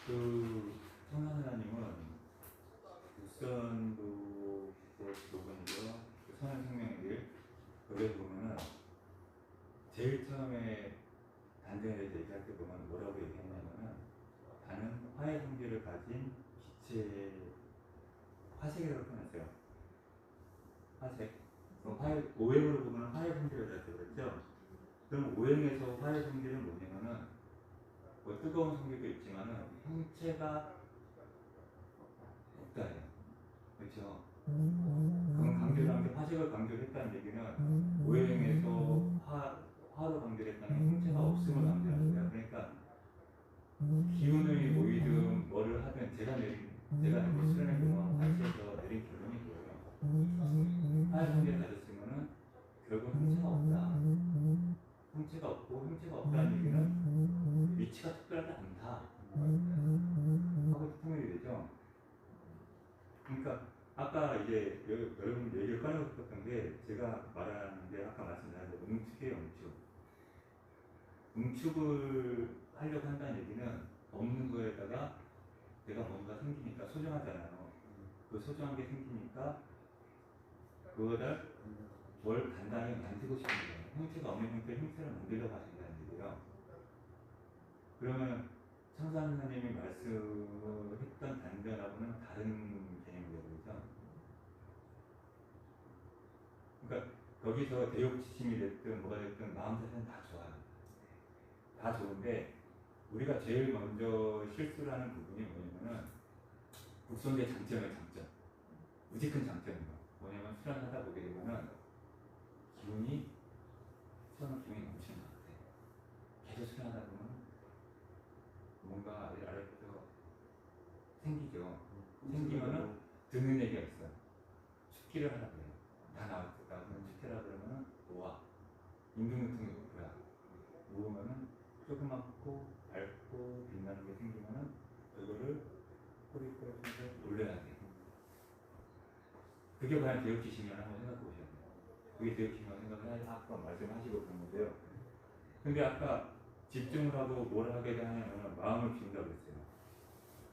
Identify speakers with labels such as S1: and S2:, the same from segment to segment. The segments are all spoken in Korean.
S1: 그 청산하나님은 우선도 부분이죠. 선한 생명의 거기에 보면은 제일 처음에 단전에 대해서 얘기할 때 보면 뭐라고 얘기했냐면은 나는 화해 성질을 가진 기체 화색이라고 표현했어요. 화색. 오행으로 보면 화해 성질이라고 그랬죠. 그럼 오행에서 화해 성질은 뭐냐면은 뭐 뜨거운 성질도 있지만은 형체가 없다예요. 그렇죠. 그럼 강조한 게 화색을 강조했다는 얘기는 오행에서 화로 강조했다는 형체가 없음을 강조하는 거예요. 그러니까 기운의 모이든 뭐를 하든 제가 실현의 경우와 같이 해서 내린 결론이 뭐예요. 화해 성질을 가졌으면은 결국 형체가 없다. 형체가 없고 형체가 없다는 얘기는 위치가 특별하지 않다 하고 통일이 되죠. 그러니까 아까 이제 여러분 얘기를 꺼내고 싶었던 게 제가 말하는 게 아까 말씀드린 응축이에요. 응축을 하려고 한다는 얘기는 없는 거에다가 내가 뭔가 생기니까 소중하잖아요. 그 소중한 게 생기니까 그거를 뭘 간단히 만들고 싶은 거예요. 형체가 없는 형체를 만들려고 하신다는 얘기예요. 그러면 청산하나님이 말씀했던 단변하고는 다른 개념이에요. 그렇죠? 그러니까 거기서 대욕지심이 됐든 뭐가 됐든 마음 자세는 다 좋아요. 다 좋은데 우리가 제일 먼저 실수를 하는 부분이 뭐냐면은 국성의 장점의 장점, 무지 큰 장점인 거 뭐냐면 수련하다 보게 되면은 기운이 넘치는 것 같아. 계속 수련하다 보면 뭔가 아래부터 생기죠. 생기면은 듣는 얘기가 있어요. 축기를 하라 그래요. 다 나왔을까? 그럼 축기라 그러면은 모아. 임금유통이 뭐야? 모으면은 조그맣고 밝고 빛나는 게 생기면은 이거를 꼬리꼬리 올려야 돼. 그게 과연 대역지심이라고 한번 생각해 보셔야 돼요. 그게 대역지심이라고 생각을 아까 말씀하시고 그런 건데요. 근데 아까 집중을 하고 뭘 하게 되냐면 마음을 비운다고 했어요.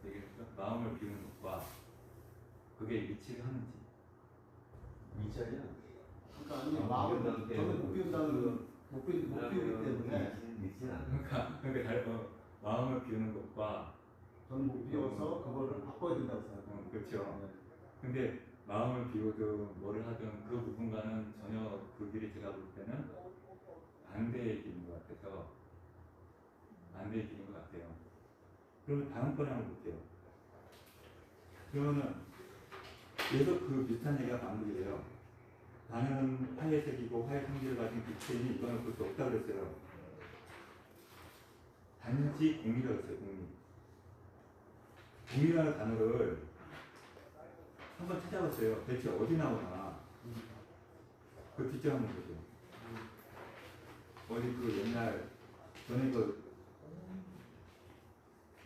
S1: 얘기했죠? 마음을 비우는 것과 그게 위치를 하는지.
S2: 위치하냐?
S3: 그러니까 아니 마음을 저는 못 비운다는 못 비우기 때문에
S1: 그러니까 마음을 비우는 것과
S3: 저는 못 비워서 그거를 바꿔야 된다고 생각해요.
S1: 그렇죠.
S3: 네.
S1: 근데 마음을 비우든 뭐를 하든 그 누군가는 전혀 그 길이 제가 볼 때는 반대의 길인 것 같아서 반대의 길인 것 같아요. 그러면 다음번에 한번 볼게요. 그러면은 계속 그 비슷한 얘기가 반복이 돼요. 나는 화해색이고 화해 성질을 가진 기체이니 이거는 볼 수 없다 그랬어요. 단지 공이라고 했어요. 공이라는 단어를 한번 찾아봤어요. 대체 어디 나오나. 그 뒷장 한번 보세요. 어디 그 옛날 전에 그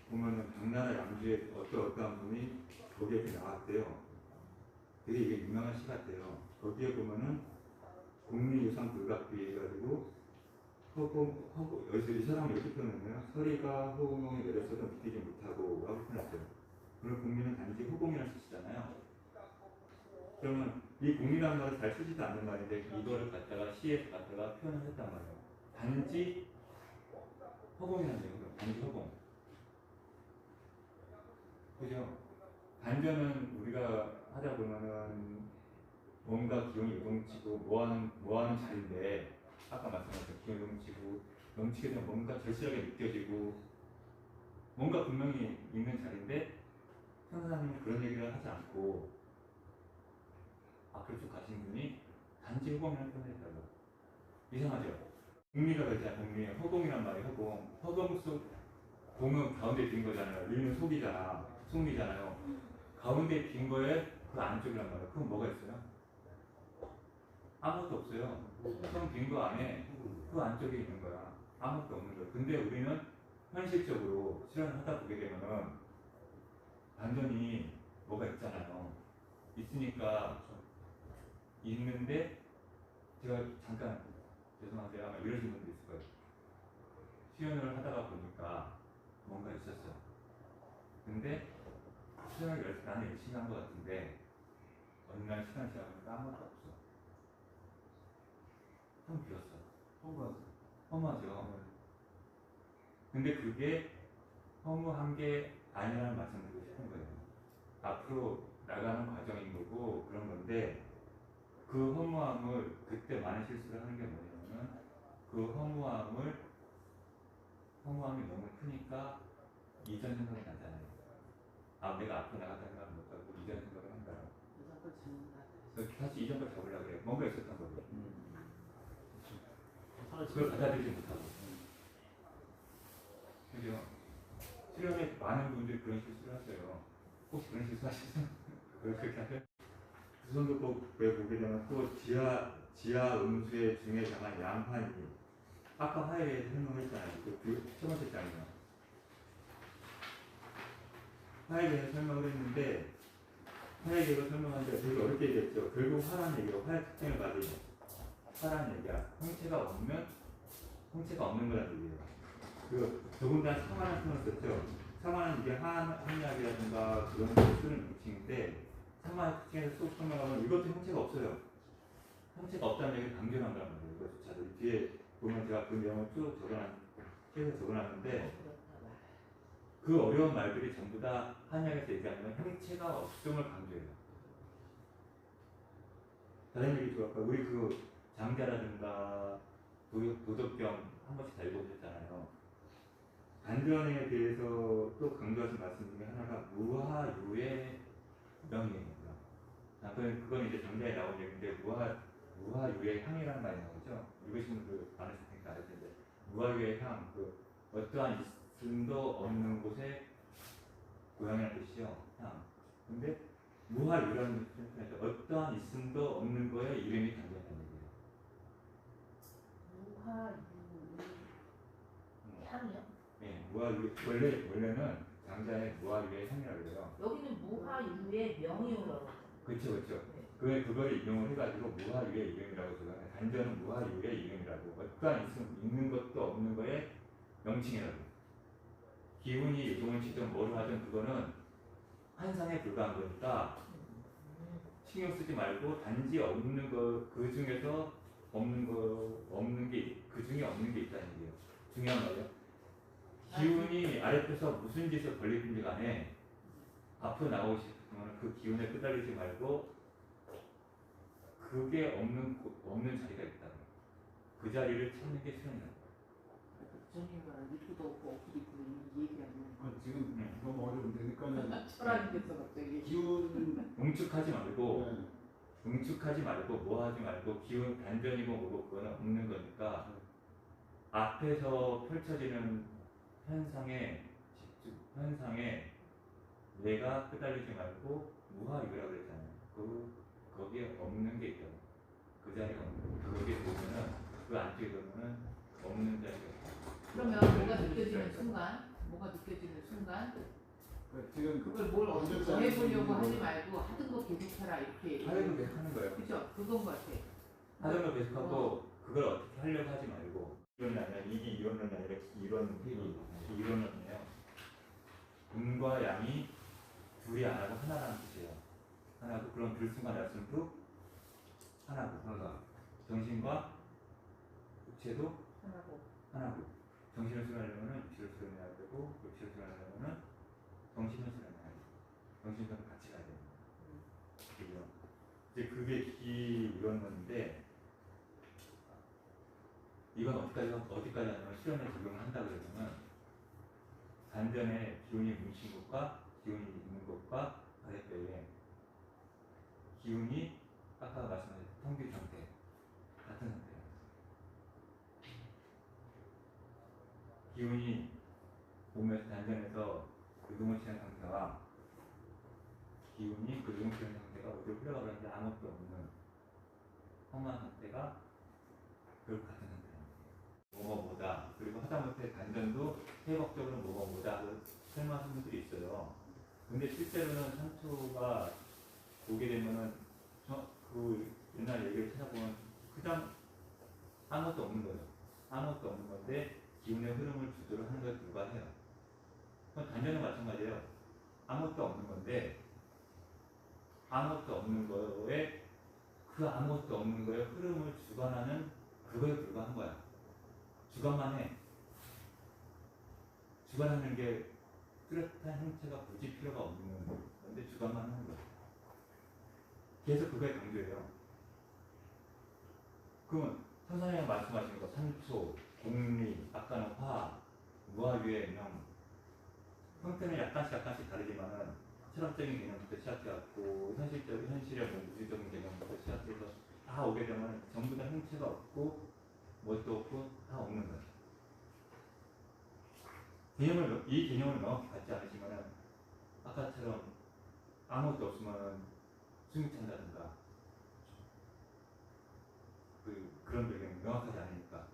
S1: 보면은 당나라 양주에 어떠한 분이 거기에 나왔대요. 되게 이게 유명한 시 같아요. 거기에 보면은 국리유산 불각비 해가지고 여기서 이 사람을 이렇게 표현했네요. 서리가 허공에 내렸어도 믿기지 못하고 라고 표현했어요. 그럼 국리는 단지 허공이라는 뜻이잖아요. 그러면 이 공이라는 말을 잘 쓰지도 않는 말인데 이거를 갖다가 시에 갖다가 표현을 했단 말이에요. 단지 허공이라는 얘기예요. 단지 허공. 그죠? 단전은 우리가 하다 보면은 뭔가 기운이 넘치고 뭐하는 자리인데 아까 말씀하셨던 기운이 넘치게 되면 뭔가 절실하게 느껴지고 뭔가 분명히 있는 자리인데 천사님은 그런 얘기를 하지 않고 앞으로 쭉 가신 분이 단지 허공이라는 표현을 했다고. 이상하죠? 공리라고 했잖아요. 공리. 허공이란 말이 허공 속 공은 가운데 빈 거잖아요. 리는 속리잖아요. 가운데 빈 거에 그 안쪽이란 말이에요. 그건 뭐가 있어요? 아무것도 없어요. 그럼 빈 거 안에 그 안쪽에 있는 거야. 아무것도 없는 거예요. 근데 우리는 현실적으로 실현을 하다 보게 되면은 완전히 뭐가 있잖아요. 있으니까 있는데 제가 잠깐 죄송한데 아마 이러신 분도 있을 거예요. 수연을 하다가 보니까 뭔가 있었어. 근데 수영을 나는 열심히 한 것 같은데 어느 날 시간 지나보니까 아무것도 없어. 좀 비었어. 허무하죠. 근데 그게 허무한 게 아니라는 말씀을 드리고 싶은 거예요. 앞으로 나가는 과정인 거고 그런 건데 그 허무함을 그때 많은 실수를 하는 게 뭐냐면은 그 허무함이 너무 크니까 이전 생각이 나잖아요. 아 내가 앞으로 나갔다 생각 못하고 이전 생각을 한다. 그래서 다시 이전 걸 잡으려고 그래요. 뭔가 있었던 거죠. 그걸 받아들이지 못하고. 그죠? 수련회 많은 분들이 그런 실수를 하세요. 혹시 그런 실수 하셨어요? 그렇게 하세요? 수성교법에 보게 되면 또 지하 음수의 중에 강한 양판이 아까 화해에 설명했잖아요. 첫 번째 장이요. 화해에 대해서 설명을 했는데 화해에 대해서 설명하는데 되게 어렵게 얘기했죠. 결국 화라는 얘기가 화해 특징을 가진 화라는 얘기야. 형체가 없는 거라는 얘기예요. 더군다나 상환한 표현을 썼죠. 상환은 이게 한약이라든가 그런 걸 쓰는 명칭인데 상환 특징에서 쏙 설명하면 이것도 형체가 없어요. 형체가 없다는 얘기를 강조한 거란 말이에요. 이것조차도 뒤에 보면 제가 그 내용을 쭉 적어놨는데 그 어려운 말들이 전부 다 한약에서 얘기하는 형체가 없음을 강조해요. 다른 얘기 좀 할까? 우리 그 장자라든가 도덕경 한 번씩 다 읽어보셨잖아요. 단전에 대해서 또 강조하신 말씀 중에 하나가 무하유의 명예입니다. 그건 이제 장자에 나온 얘기인데 무하유의 향이라는 말이 나오죠. 읽으신 분들 많으실 테니까 아실 텐데 무하유의 향, 어떠한 있음도 없는 곳에 고향이라는 뜻이요. 향. 근데 무하유라는 뜻에서 어떠한 있음도 없는 거에 이름이 담겨있다는 얘기예요.
S4: 향이요?
S1: 네, 원래는 장자의 무하유의 향이라고 그래요.
S4: 여기는 무하유의 명이오라고.
S1: 그렇죠.
S4: 네.
S1: 그걸 인용을 해가지고 무하유의 이름이라고 적어요. 단전은 무하유의 이름이라고. 어떠한 있는 것도 없는 거에 명칭이라고. 기운이 이동을 치든 뭐를 하든 그거는 환상에 불과한 거니까 신경 쓰지 말고 단지 없는 거 그 중에서 없는 게 그 중에 없는 게 있다는 얘기예요. 중요한 말이에요. 기운이 아래에서 무슨 짓을 벌리든지 간에 앞으로 나오고 싶으면 그 기운에 끄달리지 말고 그게 없는 자리가 있다. 그 자리를 찾는 게 수련이다.
S4: 전인가랑 밑도 없고 없기도 있고 이 얘기하는
S3: 지금 너무 어려운데 그러니까는
S4: 철학이 됐어 갑자기.
S3: 기운
S1: 응축하지 말고
S3: 네.
S1: 응축하지 말고 뭐 하지 말고 기운 단전이고 뭐고 그거는 없는 거니까 앞에서 펼쳐지는 현상에 내가 끄달리지 말고 무하유라고 그랬잖아요. 거기에 없는 게 있다고. 그 자리가 없는 거. 거기에 보면은 그 안쪽에 보면은 없는 자리가 있다.
S4: 그러면 뭐가 느껴지는 순간
S3: 지금
S4: 그걸 뭘 어떻게 더 해보려고 하지 말고 하던 거 계속해라 이렇게.
S1: 하려고 계속 하는 거예요.
S4: 그죠? 그건 것 같아.
S1: 하던 거 계속하고 그걸 어떻게 하려고 하지 말고 이론이 아니라 이게 이론론이 아니라 이론론이에요. 음과 양이 둘이 안 하고 하나라는 뜻이에요. 하나고 그럼 들숨과 날숨도 하나고 정신과 육체도 하나고 정신을 수련하려면 육체를 수련해야 되고 육체를 수련하려면 정신을 수련해야 돼요. 정신과 같이 가야 돼요. 그죠? 이제 그게 이론론인데 이건 어디까지 하냐면 수련에 적용을 한다 그러면 단전에 기운이 뭉친 것과 기운이 있는 것과 아랫배에 기운이 아까 말씀하신 통비 상태 같은 상태예요. 기운이 몸에서 단전에서 요동을 치는 상태와 기운이 그 요동 치는 상태가 어디로 흘러가는지 아무것도 없는 험한 상태가 결국 같은 상태예요. 뭐다. 그리고 하다못해 단전도 회복적으로 뭐다 설명하시는 분들이 있어요. 근데 실제로는 상처가 오게 되면은 그 옛날 얘기를 찾아보면 그냥 아무것도 없는 거예요. 아무것도 없는 건데 기운의 흐름을 조절하는 것에 불과해요. 그건 단전은 마찬가지예요. 아무것도 없는 건데 아무것도 없는 거에 그 아무것도 없는 거에 흐름을 주관하는 그거에 불과한 거야. 주관만 해. 주관하는 게 뚜렷한 형체가 굳이 필요가 없는 건데 주관만 하는 거야. 계속 그거에 강조해요. 그러면 선생님이 말씀하신 거 산초, 공리, 아까는 화, 무아유의 명 형태는 약간씩 다르지만은 철학적인 개념부터 시작해갖고 현실의 뭐 우주적인 개념부터 시작해서 다 오게 되면 전부 다 형체가 없고 뭣도 없고 다 없는 거야. 이 개념을 명확히 갖지 않으시면은 아까처럼 아무것도 없으면은 숨이 찬다든가 그런 배경이 명확하지 않으니까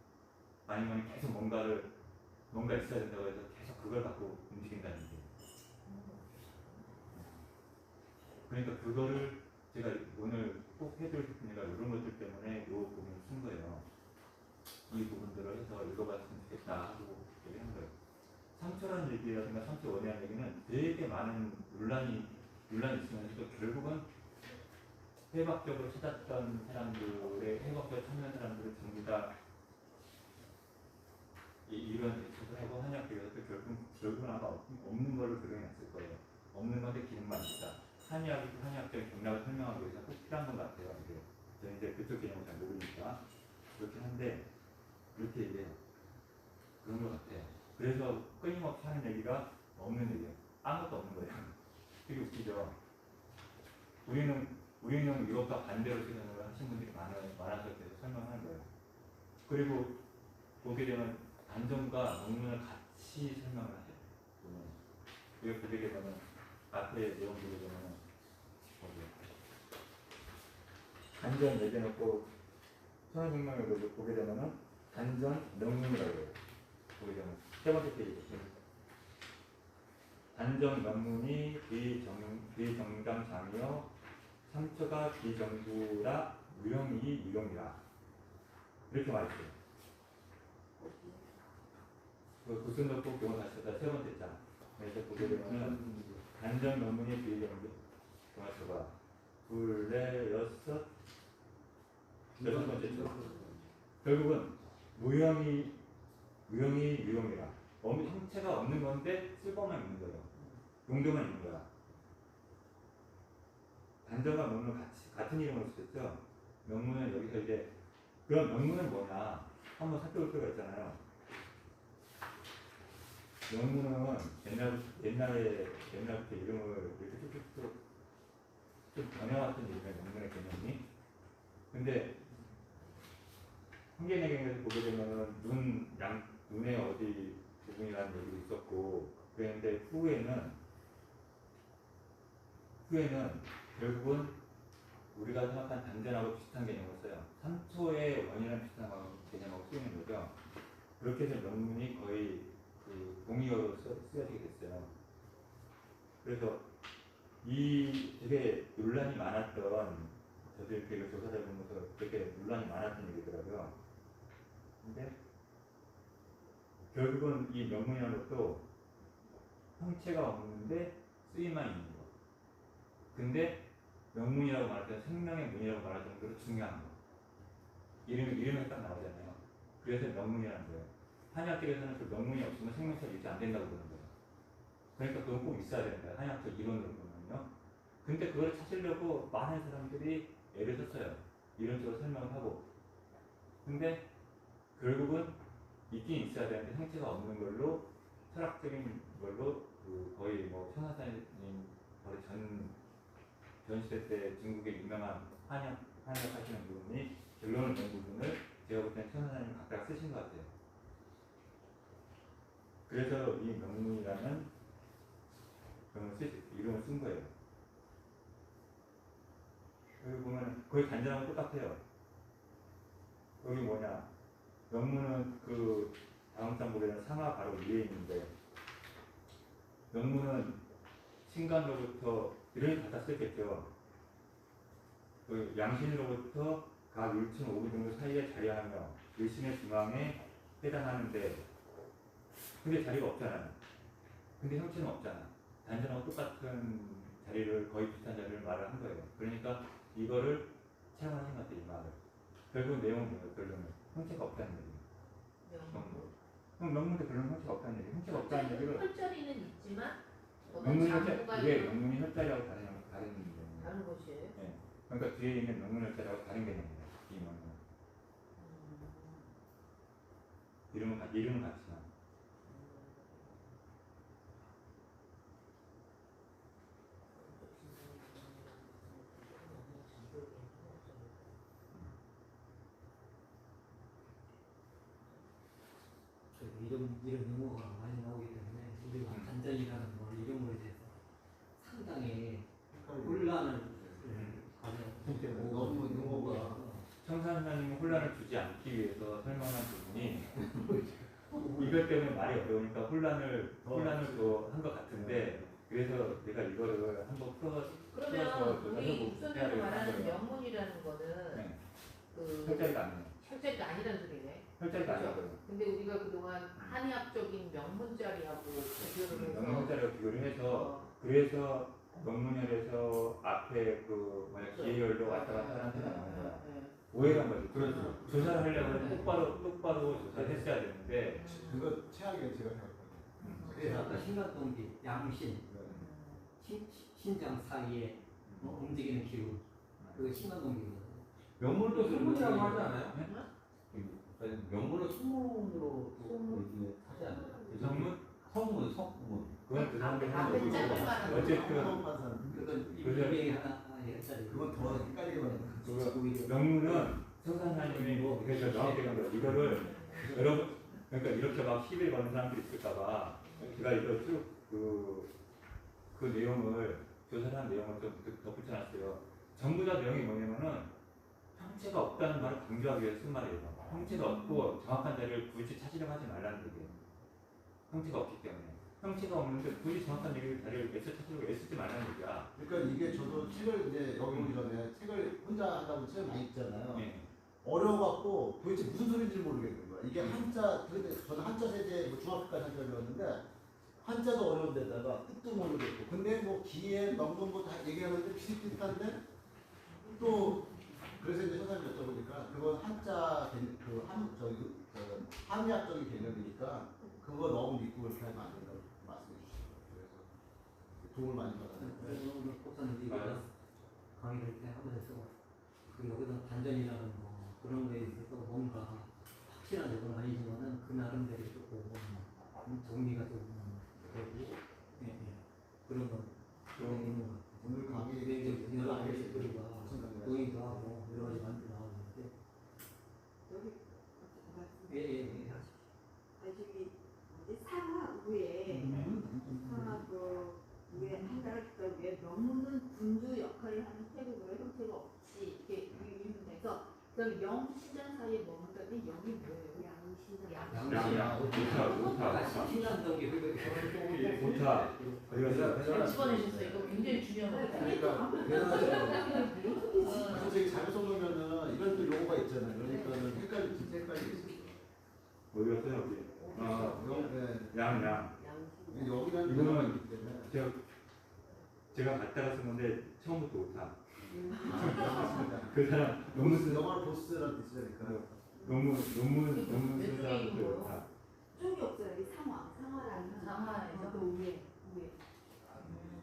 S1: 아니면 계속 뭔가 있어야 된다고 해서 계속 그걸 갖고 움직인다는 게 그러니까 그거를 제가 오늘 꼭 해드리고 싶은 얘기가 이런 것들 때문에 이 부분을 쓴 거예요. 이 부분들을 해서 읽어봤으면 좋겠다 하고 얘기한 거예요. 상처라는 얘기라든가 상처 원이라는 얘기는 되게 많은 논란이 있으면서도 결국은 해박적으로 찾았던 사람들의 해박적으로 찾는 사람들을 전부 다 이런 대처를 하고 한약학에서 결국은 아마 없는 걸로 그려냈을 거예요. 없는 건데 기능만 있다. 한의학적인 맥락을 설명하기 위해서 꼭 필요한 것 같아요. 저는 이제 그쪽 개념을 잘 모르니까 그렇긴 한데 그렇게 얘기해요. 그런 것 같아요. 그래서 끊임없이 하는 얘기가 없는 얘기예요. 아무것도 없는 거예요. 되게 웃기죠. 우리는 이것과 반대로 생각을 하신 분들이 많아서 계속 설명하는 거예요. 그리고 보게 되면 단정과 논문을 같이 설명을 하세요. 이거 보게 되면 앞에 내용 보게 되면 단전 얘기해놓고 천하생명을 보게 되면은 단전 명문이라고 해요. 보게 되면 세 번째 페이지. 단전 명문이 비정당장이여 상처가 비정부라 무형이 유형이라 이렇게 말했어요. 구순 넣고 교원 하셨다 세 번째 장. 그래서 보게 되면은 단전 명문이 비정부 교원하셔봐 둘, 넷, 여섯 번째 장. 결국은 무형이 유형이라 형체가 없는 건데 쓸모만 있는 거예요. 용도만 있는 거야. 단정과 명문 같은 이름으로 쓰였죠. 명문은 여기서 이제 그럼 명문은 뭐냐 한번 살펴볼 필요가 있잖아요. 명문은 옛날부터 이름을 이렇게 쭉쭉쭉 좀 변해왔던 이름이에요. 명문의 개념이. 근데 한계내경에서 보게 되면은 눈의 어디 부분이라는 얘기도 있었고 그랬는데 후에는 결국은 우리가 생각한 단전하고 비슷한 개념을 써요. 3초의 원이라는 비슷한 개념하고 쓰이는 거죠. 그렇게 해서 명문이 거의 그 동의어로 쓰여지게 됐어요. 그래서 이 되게 논란이 많았던 저도 이렇게 조사를 보면서 되게 논란이 많았던 얘기더라고요. 근데 결국은 이 명문이라는 것도 형체가 없는데 쓰임만 있는 거. 근데 명문이라고 말할 때 생명의 문이라고 말할 정도로 중요한 거. 이름이 딱 나오잖아요. 그래서 명문이라는 거예요. 한의학적에서는 그 명문이 없으면 생명체가 유지 안 된다고 그러는 거예요. 그러니까 그건 꼭 있어야 되는 거예요. 한의학적 이론으로 보면요. 근데 그걸 찾으려고 많은 사람들이 애를 썼어요. 이론적으로 설명을 하고. 근데 결국은 있긴 있어야 되는데 형체가 없는 걸로 철학적인 걸로 거의 뭐 천하사님 바로 전 시대 때 중국의 유명한 한약 하시는 분이 결론을 낸 부분을 제가 볼 때는 천하사님 각각 쓰신 것 같아요. 그래서 이 명문이라는 이름을 쓴 거예요. 여기 보면 거의 단전하고 똑같아요. 여기 뭐냐? 명문은 그 다음 장 보면 상하 바로 위에 있는데 명문은 신간으로부터 이런 갖다 쓰겠죠. 그 양신으로부터 각 1층 5분 정도 사이에 자리하며 일신의 중앙에 해당하는데 근데 자리가 없잖아요. 근데 형체는 없잖아. 단전하고 똑같은 자리를 거의 비슷한 자리를 말을 한 거예요. 그러니까 이거를 체험하신 것 같아요. 이 말을. 결국 내용은 뭐예요? 결론은 형체가 없다는 얘기예요. 그럼 명문대 별로 형체가 없다는 얘기. 형체가 없다는 얘기를
S4: 혈자리는 있지만
S1: 명문
S4: 어떤
S1: 혈자
S4: 장부가
S1: 이게
S4: 있는
S1: 명문이 혈자리하고 다른 개념이에요.
S4: 다른 것이에요.
S1: 네. 그러니까 뒤에 있는 명문 혈자리하고 다른 개념입니다. 이 명문 이름은 같지만.
S2: 이런 용어가 많이 나오기 때문에 우리가 단전이라는 걸 이름으로 해서 상당히 혼란을 가져.
S3: 너무 용어가
S1: 청산사님은 혼란을 주지 않기 위해서 설명한 부분이 이것 때문에 말이 어려우니까 혼란을 또 한 것 같은데 그래서 내가 이거를 한번 풀어서
S4: 그러면 우리
S1: 해야
S4: 육선에서
S1: 되겠다
S4: 말하는
S1: 거예요.
S4: 명문이라는 거는
S1: 네.
S4: 그
S1: 혈자리가 아니에요.
S4: 혈자리가 아니라는 소리네.
S1: 혈자리가
S4: 그죠?
S1: 아니고요.
S4: 근데 우리가 그동안 한의학적인 명문자리하고 비교를 해서
S1: 명문 혈자리와 비교를 해서
S4: 어,
S1: 그래서 명문혈에서 앞에 그 뭐냐 기계열로 왔다 갔다 하는 데가 나오는 거야. 오해한 거지.
S2: 그렇죠.
S1: 조사를 하려면 똑바로 조사를 했어야 되는데
S3: 그거 최악이에요 제가 생각하는.
S2: 그래서 아까 신간동기, 양신, 신장 사이에 움직이는 기운, 그거 신간동기거든요.
S5: 명문도 소문이라고 하지 않아요?
S1: 네?
S5: 명문은 소문으로
S4: 소문?
S5: 얘기 하지 않아요?
S1: 성문?
S5: 성문.
S1: 그건 그 사람들이
S4: 앞에
S1: 하는
S4: 짝을
S1: 거고
S4: 말하는
S1: 어쨌든
S2: 그건
S1: 그래서-
S2: 이명이 하나의 혈자리.
S3: 그건 더 헷갈리게 만드는
S1: 명문은 성산사님이 그래서 명확하게 한 거예요. 이거를 여러분 그러니까 이렇게 막 시비를 거는 사람들이 있을까봐 제가 이거 쭉그 내용을 조사를 한 내용을 좀 덧붙여놨어요. 전부 다 내용이 뭐냐면은 형체가 없다는 말을 강조하기 위해서 쓴 말이에요. 형체가 없고 정확한 자리를 굳이 찾으려고 하지 말라는 얘기예요. 형체가 없기 때문에. 형체가 없는데 굳이 정확한 자리를 애써 찾으려고 애쓰지 말라는 얘기야.
S3: 그러니까 이게 저도 책을 이제 여기 오기 전에 책을 혼자 하다 보면 책을 많이 읽잖아요.
S1: 예.
S3: 어려워갖고 도대체 무슨 소리인지 모르겠는 거야. 이게 한자, 근데 저는 한자 세대 뭐 중학교까지 한자 배웠는데 한자도 어려운 데다가 뜻도 모르겠고. 근데 뭐 기에 명분 뭐 다 얘기하는데 비슷비슷한데 또 그래서 이제 선생님 여쭤보니까 그건 한자 한의학적인 개념이니까 그거 너무 믿고 그렇게 하면 안 된다고 말씀해 주시더라고요. 그래서 도움을 많이 받았는데.
S2: 그래서 오늘 목사님도 이거 강의를 때 하면서 그 여기다 단전이라는 거 그런 거에 있어서 뭔가 확실한 적은 아니지만은 그 나름대로 조금 정리가 좀 되고 그런 거 있는 것 같아요.
S3: 오늘 강의
S2: 이제 여러 가지 소리가
S3: 무슨 강의를
S2: 노인도 하고 여러 가지 많이 나오는데
S6: 여기
S2: 예예예
S6: 저기 뭐지 상하 위에 상하 그 위에 한달 위에 명문은 군주 역할을 하는 태국으로 형태가 없이 이렇게 유인돼서 그다음에 명신장 사이에 머물다니 영이 뭐예요? 양신장.
S2: 아까 신간동기
S1: 오타. 어디 갔어?
S4: 잘 집어내셨어요. 이거 굉장히 중요한 거예요.
S3: 그래서 되게 잘못 써놓으면은 이런 또 용어가 있잖아요. 그러니까는 진짜 헷갈리겠어요.
S1: 어디 갔어요? 여기.
S3: 네.
S1: 양.
S3: 여기는
S1: 이거는
S3: 있기 때문에.
S1: 제가 갔다가 썼는데 처음부터 오타.
S3: 맞습니다.
S1: 그 사람 논문
S3: 영어로 보스라는 뜻이니까.
S1: 논문 쓴 사람부터 오타.
S6: 쪽이 없어요. 이 상하라는
S4: 상하에서?
S6: 또 위에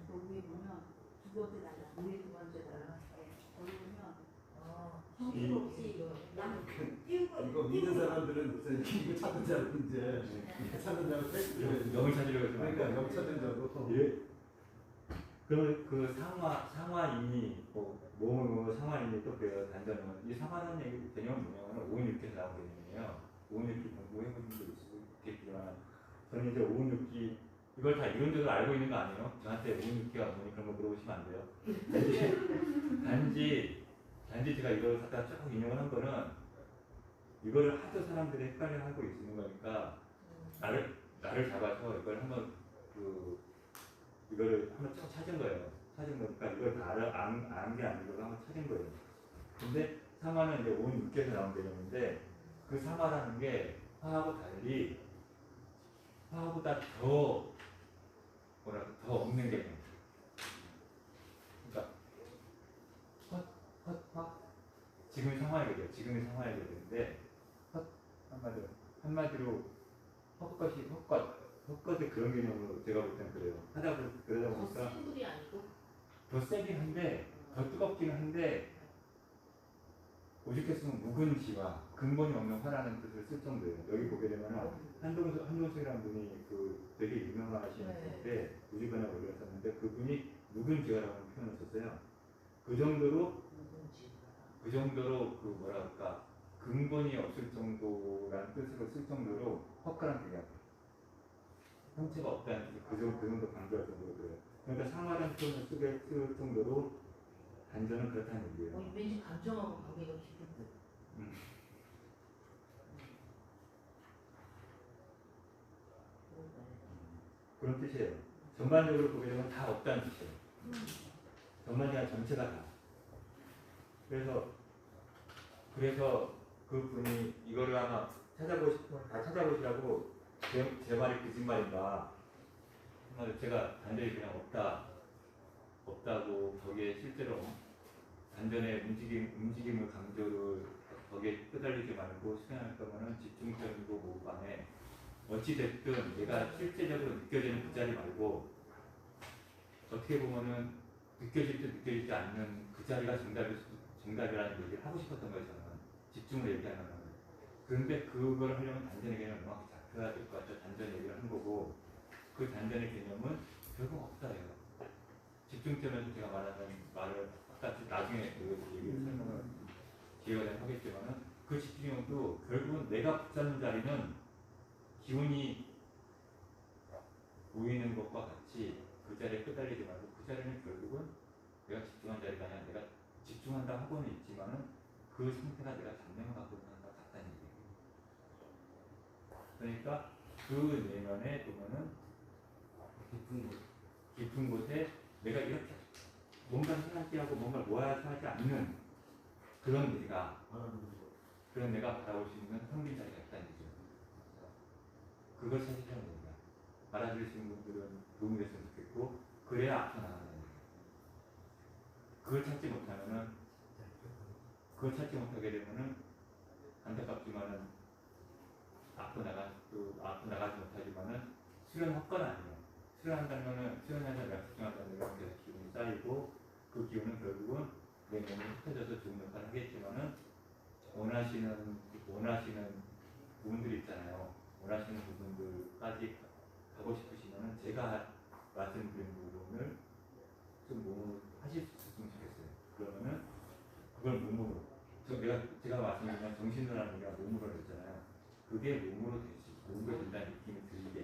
S6: 또 위에 보면 두 번째 달라.
S4: 우리 두 번째 달라.
S6: 거기 보면
S4: 아,
S6: 형태없이 양 띄우고
S3: 이거 믿는 사람들은 이거 찾는 자로 이제 찾는 자로
S1: 영을 찾으려고 했지만 안
S3: 그러니까
S1: 돼.
S3: 영 찾는 자로.
S1: 예. 그 상화인이 뭐 상화인이 또 그래요. 단전은 이 상화라는 얘기 개념은 뭐냐면 5인 6기에서 나온 개념이에요. 5인 6기 공부해 보신 분 있겠지만 저는 이제 5인 6기 이걸 다 이론적으로 알고 있는 거 아니에요? 저한테 5인 6기가 뭐니 그런 거 물어보시면 안 돼요. 단지 제가 이걸 갖다 쭉 인용을 한 거는 이거를 하도 사람들이 헷갈려 하고 있는 거니까 나를 잡아서 이걸 한번 이거를 한번 쭉 찾은 거예요. 찾은 거니까 이걸 다 아는 게 아니고 한번 찾은 거예요. 근데 상화는 이제 5인 6개에서 나온 개념인데 그 상화라는 게 화하고 달리 화보다 더 더 없는 개념. 그러니까 헛 지금의 상황이 그래요. 지금의 상황이 그랬는데 한마디로 헛것의 그런 개념으로 제가 볼 때는 그래요. 그러다 보니까
S4: 더센 불이 아니고
S1: 더 세긴 한데 더 뜨겁기는 한데 오죽했으면 묵은 지와 근본이 없는 화라는 뜻을 쓸 정도예요. 여기 보게 되면 한동석이라는 분이 그 되게 유명하신 분인데 우주변에 올렸었는데 그분이 묵은 지화라는 표현을 썼어요. 그 정도로 그 뭐랄까 근본이 없을 정도라는 뜻으로 쓸 정도로 헛가란 얘기야. 형체가 없다는 뜻이 그 정도 강조할 정도로 그래요. 그러니까 상하라는 표현을 쓸 정도로 단전은 그렇다는 얘기예요.
S4: 왠지 감정하고 관계가 깊은 듯.
S1: 그런 뜻이에요. 전반적으로 보게 되면 다 없다는 뜻이에요. 전반적인 전체가 다. 그래서 그 분이 이거를 아마 다 찾아보시라고 제 말이 거짓말인가. 제가 단전이 그냥 없다고 거기에 실제로 단전의 움직임을 강조를 거기에 끄달리지 말고 수행할 거면은 집중적이고 모방에 어찌됐든 내가 실제적으로 느껴지는 그 자리 말고 어떻게 보면은 느껴질 듯 느껴지지 않는 그 자리가 정답이라는 얘기를 하고 싶었던 거예요. 저는 집중을 얘기하는 거는. 그런데 그걸 하려면 단전의 개념을 명확히 잡혀야 될 것 같아요. 단전 얘기를 한 거고 그 단전의 개념은 결국 없다예요. 집중점에서 제가 말하는 말을 아까 나중에 그 얘기를 설명을 기회가 되면 하겠지만은 그 집중력도 결국은 내가 붙잡는 자리는 기운이 보이는 것과 같이 그 자리에 끄달리지 말고 그 자리는 결국은 내가 집중한 자리가 아니라 내가 집중한다 하고는 있지만은 그 상태가 내가 잡념을 갖고 있는 것과 같다는 얘기예요. 그러니까 그 내면에 보면은 깊은 곳에 내가 이렇게 뭔가 생각지 하고 뭔가 모아서 하지 않는 그런 내가 바라볼 수 있는 평균 자리가 있다는 얘기죠. 그걸 찾으려는 겁니다. 알아들으시는 분들은 도움이 됐으면 좋겠고 그래야 앞으로 나가는 거예요. 그걸 찾지 못하게 되면은 안타깝지만은 앞으로 나가지 못하지만은 수련할 아니에요. 수련하면 내가 집중한다는 건 계속 기운이 쌓이고 그 기운은 결국은 내 몸에 흩어져서 좋은 역할을 하겠지만은 원하시는 부분들이 있잖아요. 원하시는 부분들까지 가고 싶으시면은 제가 말씀드린 부분을 좀 몸으로 하실 수 있으면 좋겠어요. 그러면은 그걸 몸으로 제가 말씀드린 정신으로 하는 게 몸으로 했잖아요. 그게 몸으로 된다는 느낌이 들게